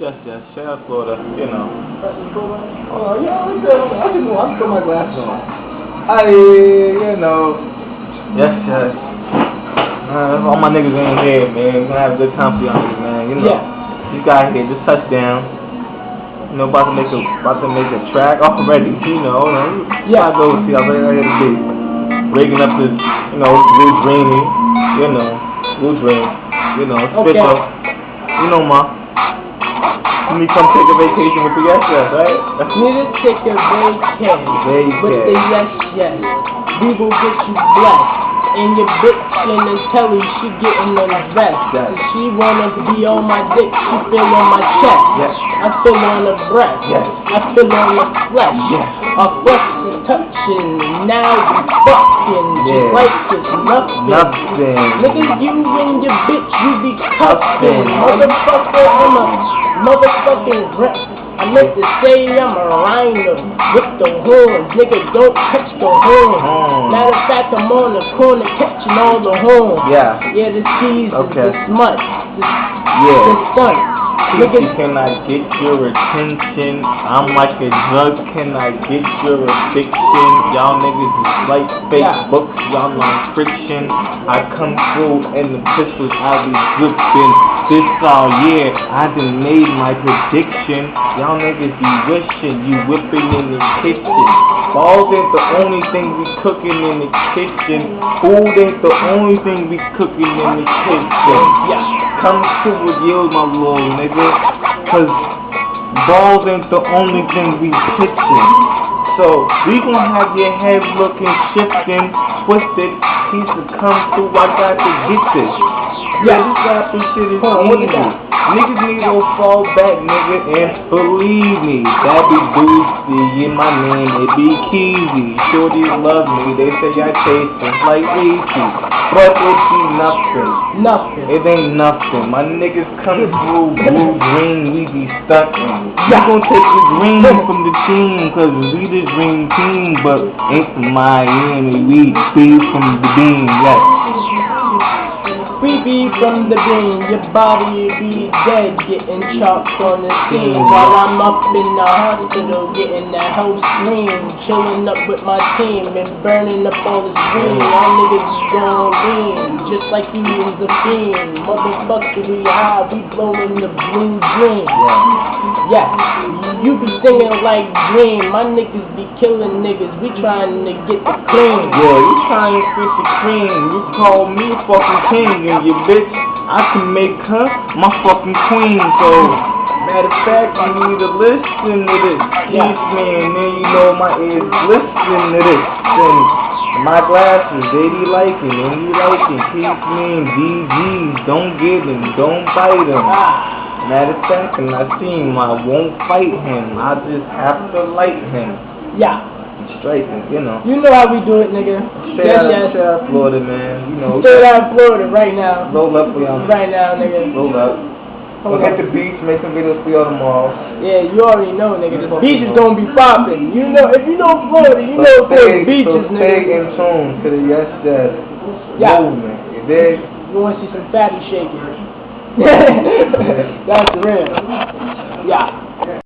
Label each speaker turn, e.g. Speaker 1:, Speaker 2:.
Speaker 1: Yes, shout out Florida, you know.
Speaker 2: Oh, yeah, I can know. I'm put my glasses on.
Speaker 1: You know. Yes. All my niggas in here, man. We're gonna have a good time for y'all niggas, man. You know.
Speaker 2: Yeah.
Speaker 1: This guy here, just touchdown. You know, about to make a track already, you know.
Speaker 2: Yeah.
Speaker 1: I go see how ready to be. Waking up this, you know, blue dreamy, you know, blue dream, you know, special. You know, ma. You need to come take a vacation with the yes, right?
Speaker 2: Need to take a vacay with the yes. We will get you blessed. And your bitch in the telly, she getting undressed.
Speaker 1: Yes.
Speaker 2: She wanna be on my dick, she feel on my chest.
Speaker 1: Yes.
Speaker 2: I feel on the breast.
Speaker 1: Yes.
Speaker 2: I feel on the flesh.
Speaker 1: Yes.
Speaker 2: Our flesh is touching, now we fucking. Just like it's nothing. Nigga, you and your bitch, you be cuffing. Motherfucker, I'm a motherfucking rep. I meant to say I'm a rhino with the horns. Nigga, don't touch the horns. Matter of fact, I'm on the corner catching all the horns.
Speaker 1: Yeah,
Speaker 2: the season,
Speaker 1: okay.
Speaker 2: the smut, the sun.
Speaker 1: Nigga, can I get your attention? I'm like a drug, can I get your addiction? Y'all niggas is like fake books, y'all on friction. I come through and the pistols I be whipping. This all year, I done made my prediction. Y'all niggas be wishing you whipping in the kitchen. Balls ain't the only thing we cooking in the kitchen. Food ain't the only thing we cooking in the kitchen. Come to with you, my little nigga, cause balls ain't the only thing we pitching. So we gon' have your head looking, shifting, twisted. Piece to come through, I got to get this. This rapping shit is easy. Niggas need to fall back, nigga, and believe me, that be Boosie in my name, it be Keezy. Shorties love me, they say I chasing like Easy, but it be nothing. It ain't nothing. My niggas come through blue green, we be stuntin'. We gon' take the green from the team, cause we the dream team, but ain't from Miami, we be from the beam, yes.
Speaker 2: We be from the beam, your body be dead, getting chopped on the scene. While I'm up in the hospital, getting that whole scream, chilling up with my team and burning up all the green. Y'all niggas gon' lean, just like you was a fiend. Motherfucker, we high, we blowing the blue dream. Yeah, you be singing like Dream. My niggas be killing niggas, we trying to get the cream.
Speaker 1: Yeah, you trying to get the cream, you call me fucking king. Your bitch, I can make her my fucking queen. So, matter of fact, you need to listen to this. Keep me, and then you know my ears listen to this. Then my glasses, they be liking, and you liking. Keep me and DGs, don't get him, don't bite him. Matter of fact, when I see him, I won't fight him. I just have to like him.
Speaker 2: Yeah.
Speaker 1: Straight, you know.
Speaker 2: You know how we do it, nigga.
Speaker 1: Straight out of Florida, man. You know.
Speaker 2: Straight out of Florida right now.
Speaker 1: Roll up for y'all.
Speaker 2: Right now, nigga.
Speaker 1: Roll up. We'll hit the beach, make some videos for y'all tomorrow.
Speaker 2: Yeah, you already know, nigga. The beach is gonna be popping. You know, if you know Florida, you know there's beaches, nigga.
Speaker 1: Stay in tune to the movement. You dig?
Speaker 2: You wanna see some fatty shaking? That's real. Yeah.